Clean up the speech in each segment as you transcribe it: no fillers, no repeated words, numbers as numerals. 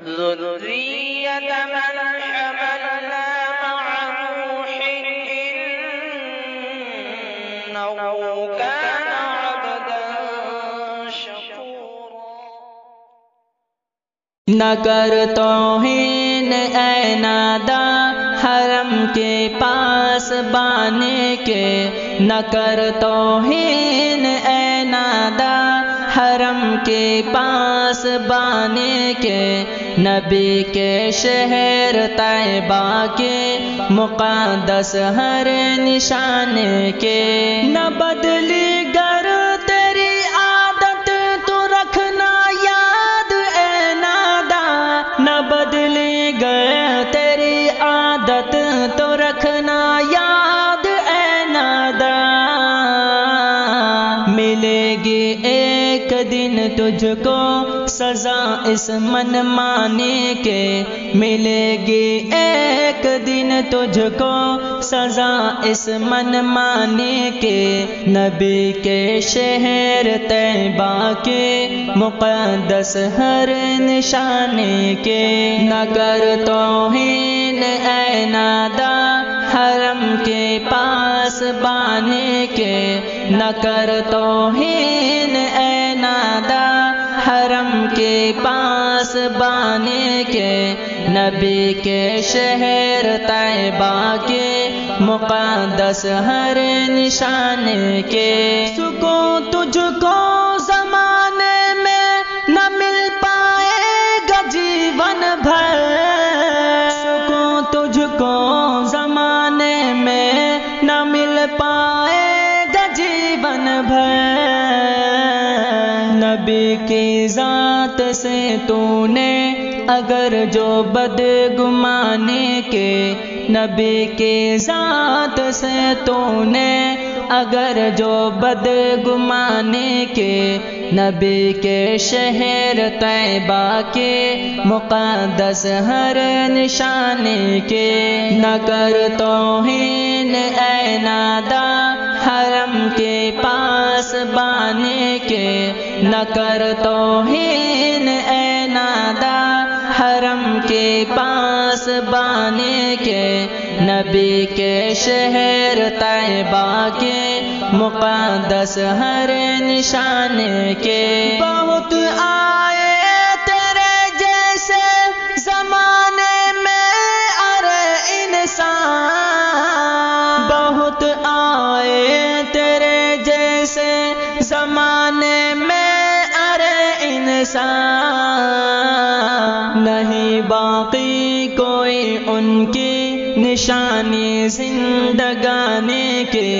ذرية من حملنا مع نوح إنه كان عبدا شكورا۔ نہ کر توہین اے نادا حرم کے پاس بانے کے، نہ کر توہین اے نادا حرم کے پاس بانے کے، نبی کے شہر طیبہ کے مقدس ہر نشانے کے، نہ بدلی گر تیری عادت تو رکھنا یاد اے نادا، نہ بدلی گر تیری عادت تو رکھنا یاد اے نادا، ملے گی ایک دن تجھ کو سزا اس من مانے کے، ملے گی ایک دن تجھ کو سزا اس من مانے کے، نبی کے شہر طیبہ کے مقدس ہر نشانے کے، نہ کر توہین اے نادا حرم کے پاس بانے کے، نہ کر توہین اے نادا حرم کے پاس بانے کے، نبی کے شہر طیبہ کے مقدس ہر نشانے کے، سکون تجھ کو زمانے میں نہ مل پائے گا جیون بھر، سکون تجھ کو زمانے میں نہ مل پائے گا جیون بھر، نبی کی ذات سے تو نے اگر جو بدگمانے کے، نبی کی ذات سے تو نے اگر جو بدگمانے کے، نبی کے شہر طیبہ کے مقدس ہر نشانے کے، نہ کر توہین اے نادا حرم کے پاس بانے کے، نہ کر توہین اے نادا حرم کے پاس بانے کے، نبی کے شہر طیبہ کے مقدس ہر نشانے کے، بہت آئے تیرے جیسے زمانے میں ارے انسان، بہت آئے تیرے جیسے زمانے میں ارے انسان، نہیں باقی کوئی ان کی نشانی زندگانے کے،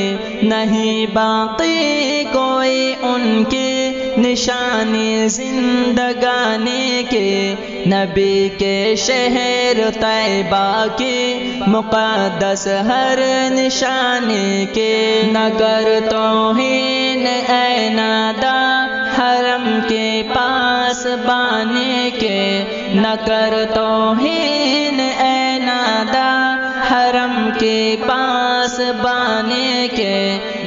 نہیں باقی کوئی ان کی نشانی زندگانے کے، نبی کے شہر طیبہ کے مقدس ہر نشانے کے، نہ کر توہین اے نادا حرم کے پاس بانے کے، نہ کر توہین اے نادا حرم کے پاس بانے کے،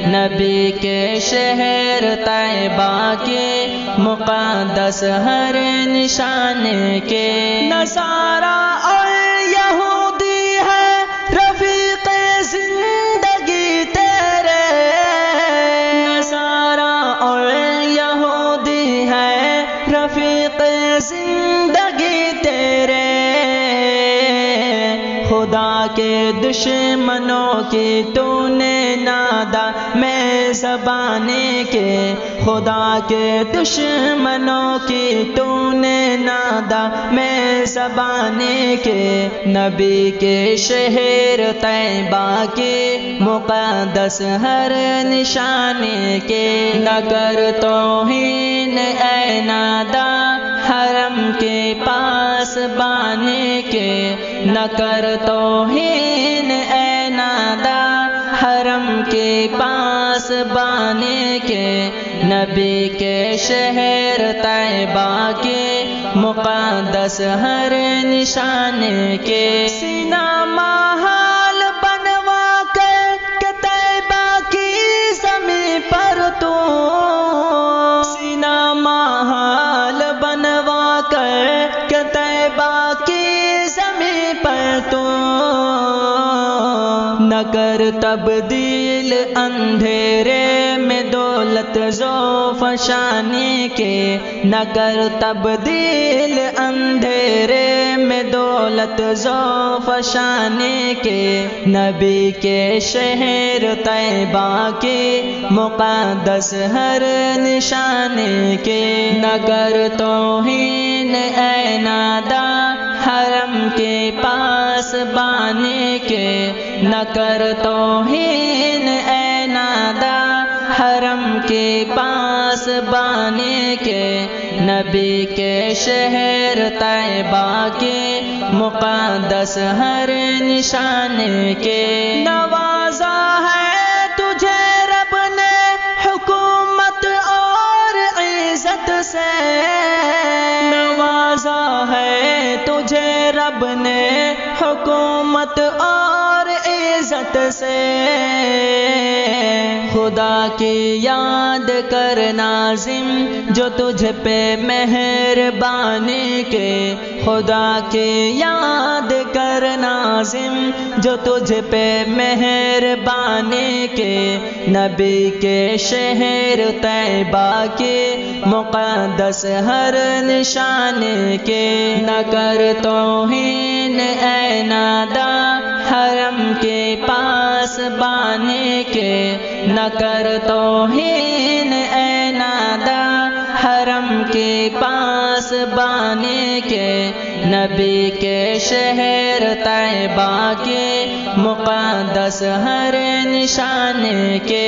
نبی کے شہر طیبہ کے مقدس ہر نشانے کے، نصارا اور یہودی ہے رفیق زندگی تیرے، نصارا اور یہودی ہے رفیق زندگی تیرے، خدا کے دشمنوں کی تو نے نادا میں زبانے کے، خدا کے دشمنوں کی تو نے نادا میں زبانے کے، نبی کے شہر طیبہ کے مقدس ہر نشانے کے، نہ کر توہین اے نادا حرم کے پاس بانے کے، نہ کر توہین اے نادا حرم کے پاس بانے کے، نبی کے شہر طیبہ کے مقدس ہر نشانے کے، سینہ محال بنوا کر کہ طیبہ کی زمین پر تو، سینہ محال بنوا کر کہ طیبہ نہ کر تبدیل اندھیرے میں دولت ذوفشانی کے، نہ کر تبدیل اندھیرے میں دولت ذوفشانی کے، نبی کے شہر طیبہ کے مقدس ہر نشانے کے، نہ کر توہین اے نادا حرم کے پاس بانے کے، نہ کر توہین اے نادا حرم کے پاس بانے کے، نبی کے شہر طیبہ کے مقدس ہر نشانے کے، نوازا ہے تجھے رب نے حکومت اور عزت سے، نوازا ہے تجھے رب نے حکومت اور عزت سے، خدا کی یاد کر ناظم جو تجھ پہ مہربانی کے، خدا کی یاد کر ناظم جو تجھ پہ مہربانی کے، نبی کے شہر طیبہ کے مقدس ہر نشانے کے، نہ کر توہین اے نادا حرم کے پاس بانے کے، نہ کر توہین اے نادا حرم کے پاس بانے کے، نبی کے شہر طیبہ کے مقدس ہر نشانے کے۔